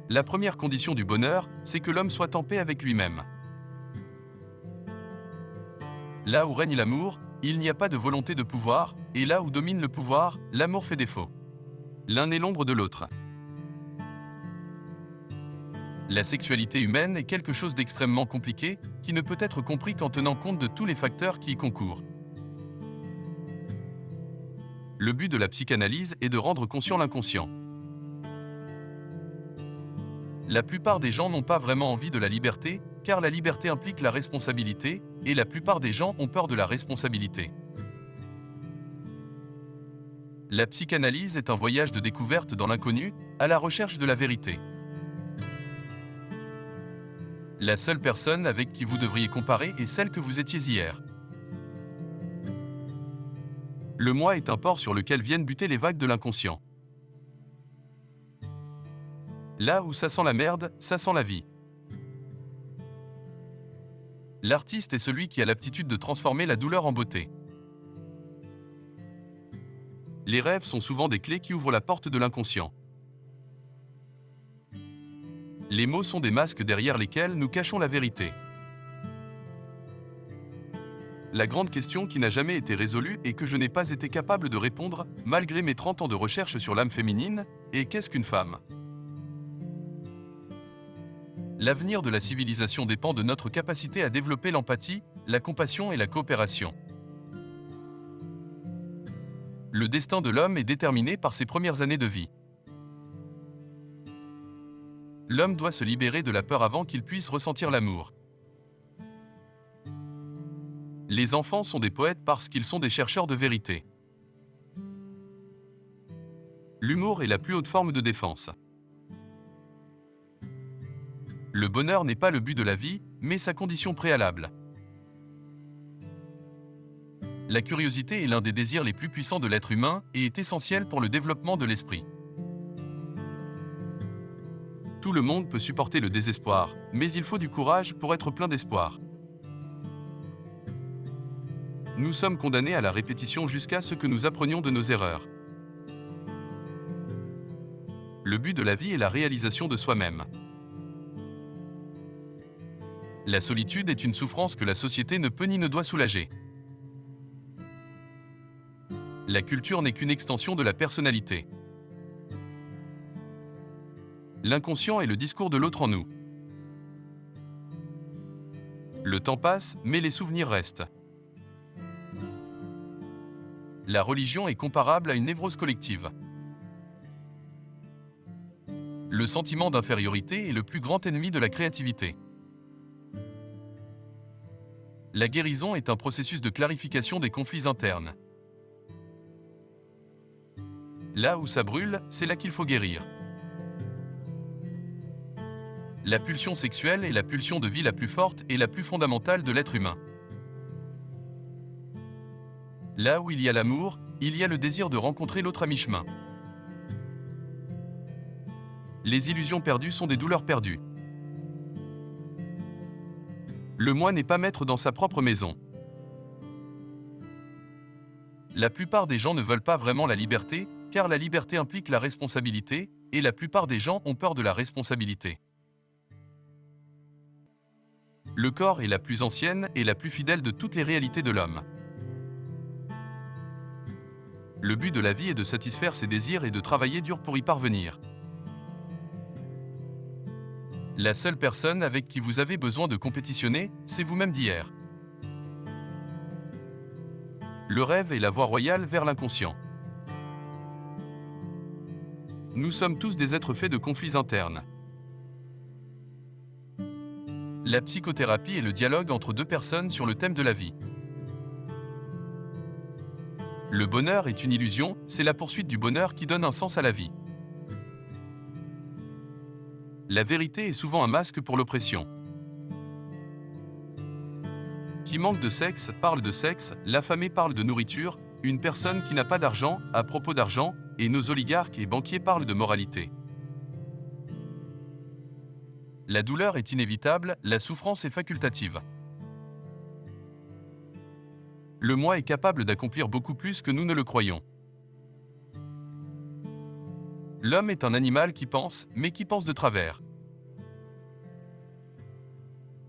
La première condition du bonheur, c'est que l'homme soit en paix avec lui-même. Là où règne l'amour, il n'y a pas de volonté de pouvoir, et là où domine le pouvoir, l'amour fait défaut. L'un est l'ombre de l'autre. La sexualité humaine est quelque chose d'extrêmement compliqué, qui ne peut être compris qu'en tenant compte de tous les facteurs qui y concourent. Le but de la psychanalyse est de rendre conscient l'inconscient. La plupart des gens n'ont pas vraiment envie de la liberté, car la liberté implique la responsabilité, et la plupart des gens ont peur de la responsabilité. La psychanalyse est un voyage de découverte dans l'inconnu, à la recherche de la vérité. La seule personne avec qui vous devriez comparer est celle que vous étiez hier. Le moi est un port sur lequel viennent buter les vagues de l'inconscient. Là où ça sent la merde, ça sent la vie. L'artiste est celui qui a l'aptitude de transformer la douleur en beauté. Les rêves sont souvent des clés qui ouvrent la porte de l'inconscient. Les mots sont des masques derrière lesquels nous cachons la vérité. La grande question qui n'a jamais été résolue et que je n'ai pas été capable de répondre, malgré mes 30 ans de recherche sur l'âme féminine, est qu'est-ce qu'une femme ? L'avenir de la civilisation dépend de notre capacité à développer l'empathie, la compassion et la coopération. Le destin de l'homme est déterminé par ses premières années de vie. L'homme doit se libérer de la peur avant qu'il puisse ressentir l'amour. Les enfants sont des poètes parce qu'ils sont des chercheurs de vérité. L'humour est la plus haute forme de défense. Le bonheur n'est pas le but de la vie, mais sa condition préalable. La curiosité est l'un des désirs les plus puissants de l'être humain et est essentielle pour le développement de l'esprit. Tout le monde peut supporter le désespoir, mais il faut du courage pour être plein d'espoir. Nous sommes condamnés à la répétition jusqu'à ce que nous apprenions de nos erreurs. Le but de la vie est la réalisation de soi-même. La solitude est une souffrance que la société ne peut ni ne doit soulager. La culture n'est qu'une extension de la personnalité. L'inconscient est le discours de l'autre en nous. Le temps passe, mais les souvenirs restent. La religion est comparable à une névrose collective. Le sentiment d'infériorité est le plus grand ennemi de la créativité. La guérison est un processus de clarification des conflits internes. Là où ça brûle, c'est là qu'il faut guérir. La pulsion sexuelle est la pulsion de vie la plus forte et la plus fondamentale de l'être humain. Là où il y a l'amour, il y a le désir de rencontrer l'autre à mi-chemin. Les illusions perdues sont des douleurs perdues. Le moi n'est pas maître dans sa propre maison. La plupart des gens ne veulent pas vraiment la liberté, car la liberté implique la responsabilité, et la plupart des gens ont peur de la responsabilité. Le corps est la plus ancienne et la plus fidèle de toutes les réalités de l'homme. Le but de la vie est de satisfaire ses désirs et de travailler dur pour y parvenir. La seule personne avec qui vous avez besoin de compétitionner, c'est vous-même d'hier. Le rêve est la voie royale vers l'inconscient. Nous sommes tous des êtres faits de conflits internes. La psychothérapie est le dialogue entre deux personnes sur le thème de la vie. Le bonheur est une illusion, c'est la poursuite du bonheur qui donne un sens à la vie. La vérité est souvent un masque pour l'oppression. Qui manque de sexe parle de sexe, l'affamé parle de nourriture, une personne qui n'a pas d'argent à propos d'argent, et nos oligarques et banquiers parlent de moralité. La douleur est inévitable, la souffrance est facultative. Le moi est capable d'accomplir beaucoup plus que nous ne le croyons. L'homme est un animal qui pense, mais qui pense de travers.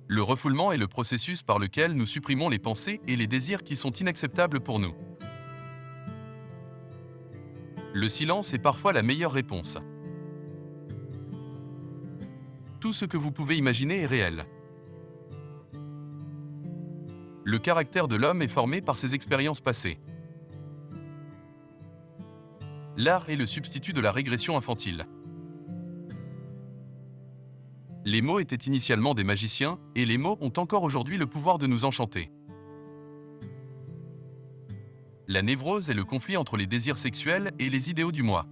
Le refoulement est le processus par lequel nous supprimons les pensées et les désirs qui sont inacceptables pour nous. Le silence est parfois la meilleure réponse. Tout ce que vous pouvez imaginer est réel. Le caractère de l'homme est formé par ses expériences passées. L'art est le substitut de la régression infantile. Les mots étaient initialement des magiciens, et les mots ont encore aujourd'hui le pouvoir de nous enchanter. La névrose est le conflit entre les désirs sexuels et les idéaux du moi.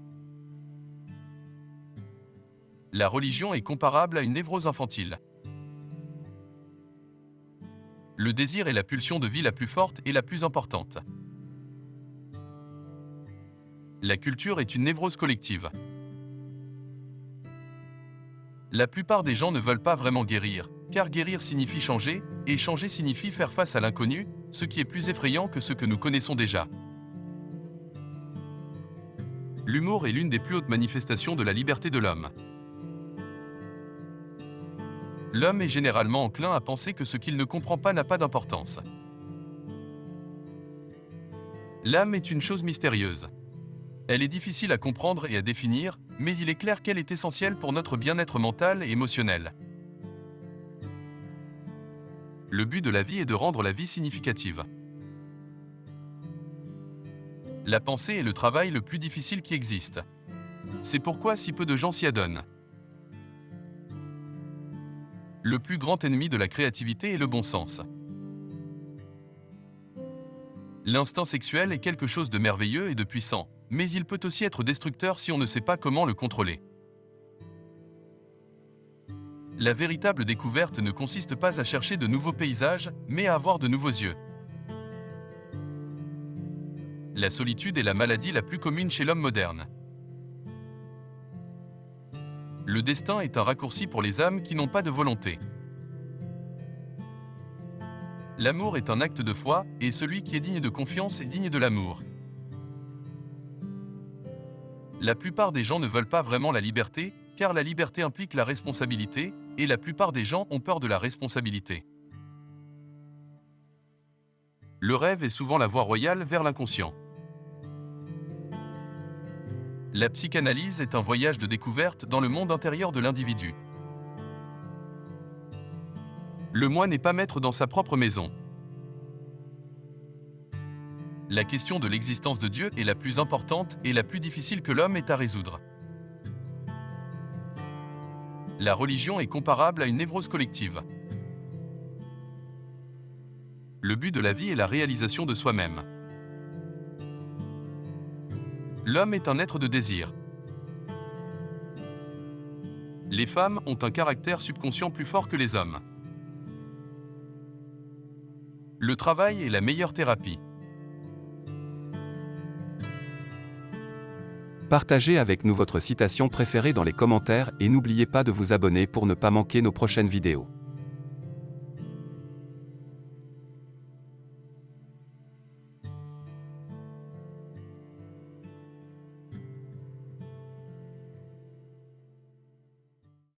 La religion est comparable à une névrose infantile. Le désir est la pulsion de vie la plus forte et la plus importante. La culture est une névrose collective. La plupart des gens ne veulent pas vraiment guérir, car guérir signifie changer, et changer signifie faire face à l'inconnu, ce qui est plus effrayant que ce que nous connaissons déjà. L'humour est l'une des plus hautes manifestations de la liberté de l'homme. L'homme est généralement enclin à penser que ce qu'il ne comprend pas n'a pas d'importance. L'âme est une chose mystérieuse. Elle est difficile à comprendre et à définir, mais il est clair qu'elle est essentielle pour notre bien-être mental et émotionnel. Le but de la vie est de rendre la vie significative. La pensée est le travail le plus difficile qui existe. C'est pourquoi si peu de gens s'y adonnent. Le plus grand ennemi de la créativité est le bon sens. L'instinct sexuel est quelque chose de merveilleux et de puissant, mais il peut aussi être destructeur si on ne sait pas comment le contrôler. La véritable découverte ne consiste pas à chercher de nouveaux paysages, mais à avoir de nouveaux yeux. La solitude est la maladie la plus commune chez l'homme moderne. Le destin est un raccourci pour les âmes qui n'ont pas de volonté. L'amour est un acte de foi, et celui qui est digne de confiance est digne de l'amour. La plupart des gens ne veulent pas vraiment la liberté, car la liberté implique la responsabilité, et la plupart des gens ont peur de la responsabilité. Le rêve est souvent la voie royale vers l'inconscient. La psychanalyse est un voyage de découverte dans le monde intérieur de l'individu. Le moi n'est pas maître dans sa propre maison. La question de l'existence de Dieu est la plus importante et la plus difficile que l'homme ait à résoudre. La religion est comparable à une névrose collective. Le but de la vie est la réalisation de soi-même. L'homme est un être de désir. Les femmes ont un caractère subconscient plus fort que les hommes. Le travail est la meilleure thérapie. Partagez avec nous votre citation préférée dans les commentaires et n'oubliez pas de vous abonner pour ne pas manquer nos prochaines vidéos.